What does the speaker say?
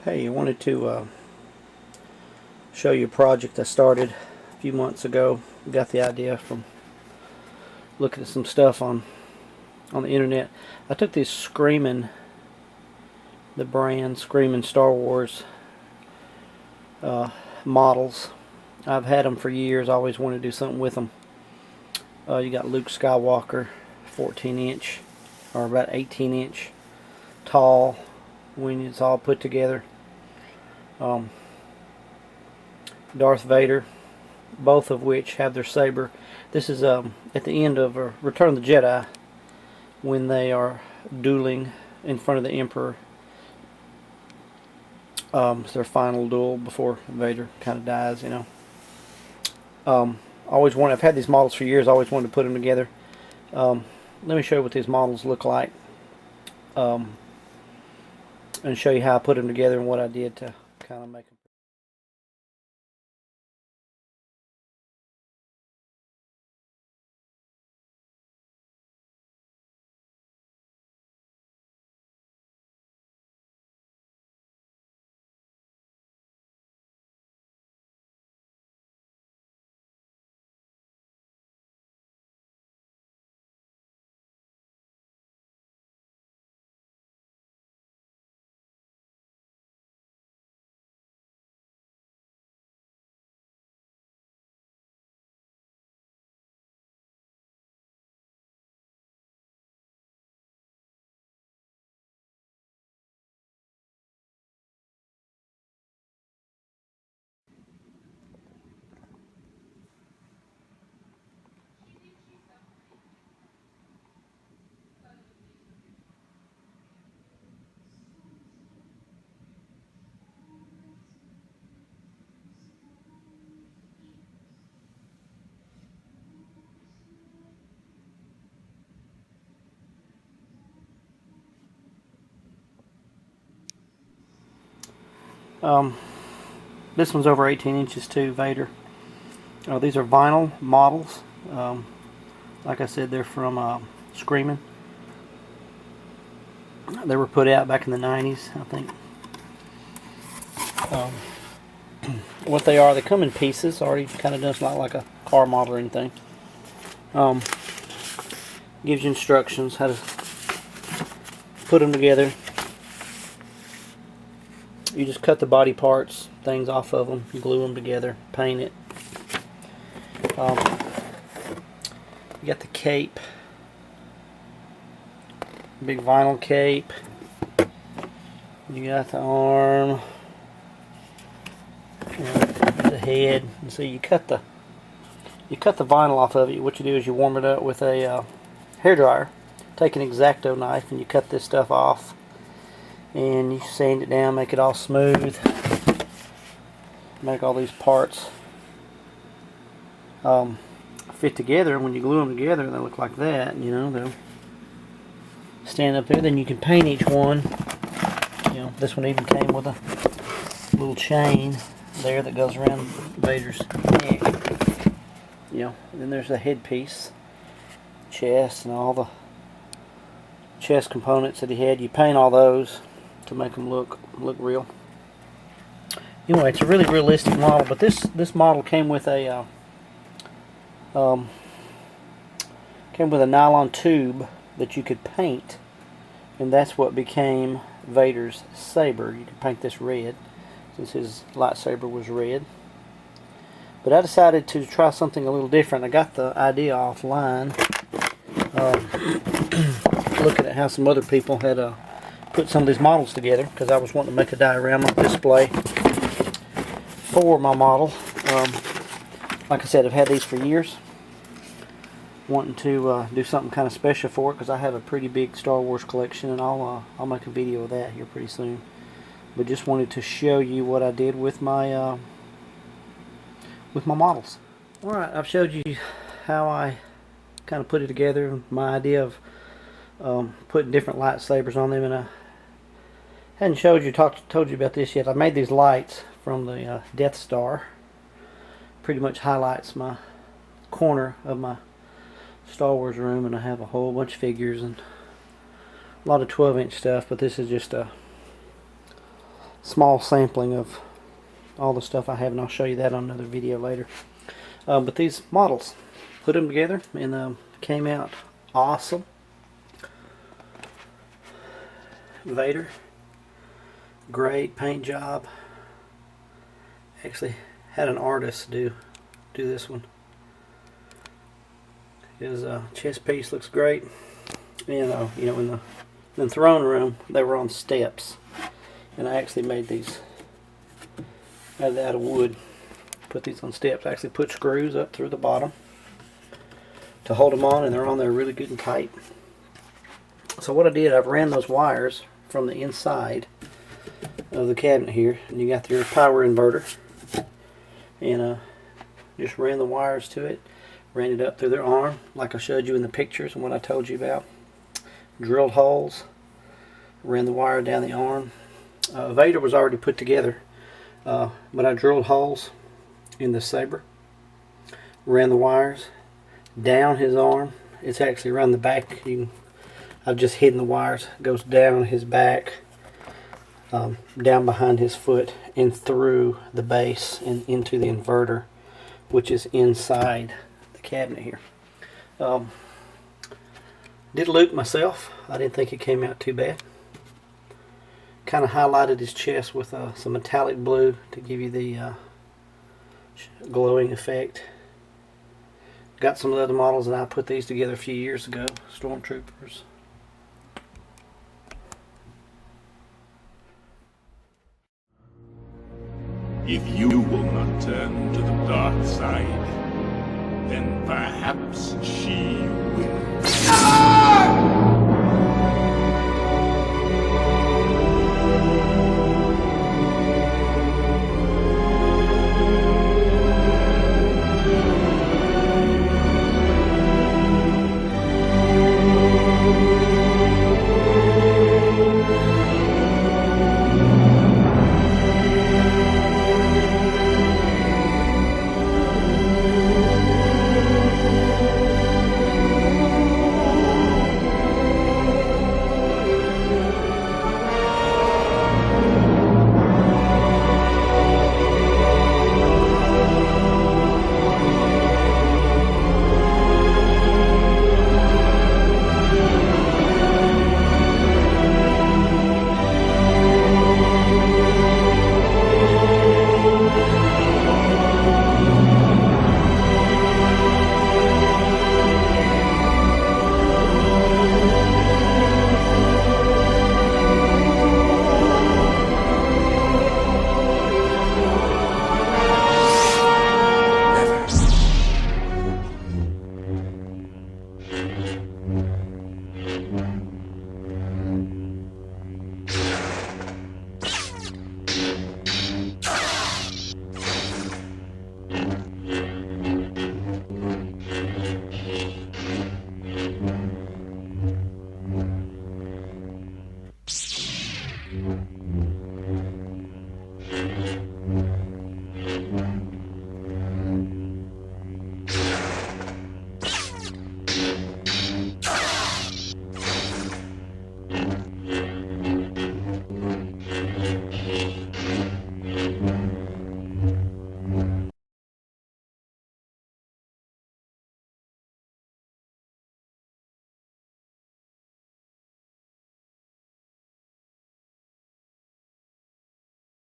Hey, I wanted to show you a project I started a few months ago. Got the idea from looking at some stuff on the internet. I took these Screamin, the brand Screamin Star Wars models. I've had them for years. I always wanted to do something with them. You got Luke Skywalker, 14-inch or about 18-inch tall when it's all put together. Darth Vader, both of which have their saber. This is at the end of Return of the Jedi when they are dueling in front of the Emperor. It's their final duel before Vader kind of dies, you know. I've had these models for years. I always wanted to put them together. Let me show you what these models look like, and show you how I put them together and what I did to kind of make them. This one's over 18 inches too, Vader. These are vinyl models. Like I said, they're from Screamin. They were put out back in the 90s, I think. What they are, they come in pieces, already kind of does not like a car model or anything. Gives you instructions how to put them together. You just cut the body parts, things off of them, glue them together, paint it. You got the cape, big vinyl cape. You got the arm, the head. And so you cut the vinyl off of it. What you do is you warm it up with a hair dryer. Take an X-Acto knife and you fit this stuff off, and you sand it down, make it all smooth, make all these parts fit together. When you glue them together, they look like that. You know, they'll stand up there. Then you can paint each one. You know, this one even came with a little chain there that goes around Vader's neck. You know, and then there's the headpiece, chest, and all the chest components that he had. You paint all those to make them look real. Anyway, it's a really realistic model. But this model came with a nylon tube that you could paint, and that's what became Vader's saber. You could paint this red, since his lightsaber was red. But I decided to try something a little different. I got the idea offline, looking at how some other people had put some of these models together, because I was wanting to make a diorama display for my model. Like I said, I've had these for years, wanting to do something kind of special for it, because I have a pretty big Star Wars collection, and I'll make a video of that here pretty soon. But just wanted to show you what I did with my models. Alright, I've showed you how I kind of put it together, my idea of putting different lightsabers on them, and I hadn't told you about this yet. I made these lights from the Death Star. Pretty much highlights my corner of my Star Wars room, and I have a whole bunch of figures and a lot of 12-inch stuff, but this is just a small sampling of all the stuff I have, and I'll show you that on another video later. But these models, put them together and came out awesome. Vader, great paint job. Actually had an artist do this one. His chest piece looks great, and you know, in the throne room they were on steps, and I actually made these out of wood. Put these on steps. I actually put screws up through the bottom to hold them on, and they're on there really good and tight. So what I did, I've ran those wires from the inside of the cabinet here, and you got your power inverter, and just ran the wires to it, ran it up through their arm like I showed you in the pictures and what I told you about. Drilled holes, ran the wire down the arm. Vader was already put together, but I drilled holes in the saber, ran the wires down his arm. It's actually around the back. I've just hidden the wires. It goes down his back, down behind his foot, and through the base and into the inverter, which is inside the cabinet here. Did loop myself. I didn't think it came out too bad. Kind of highlighted his chest with some metallic blue to give you the glowing effect. Got some of the other models, and I put these together a few years ago. Stormtroopers. If you will not turn to the dark side, then perhaps she will.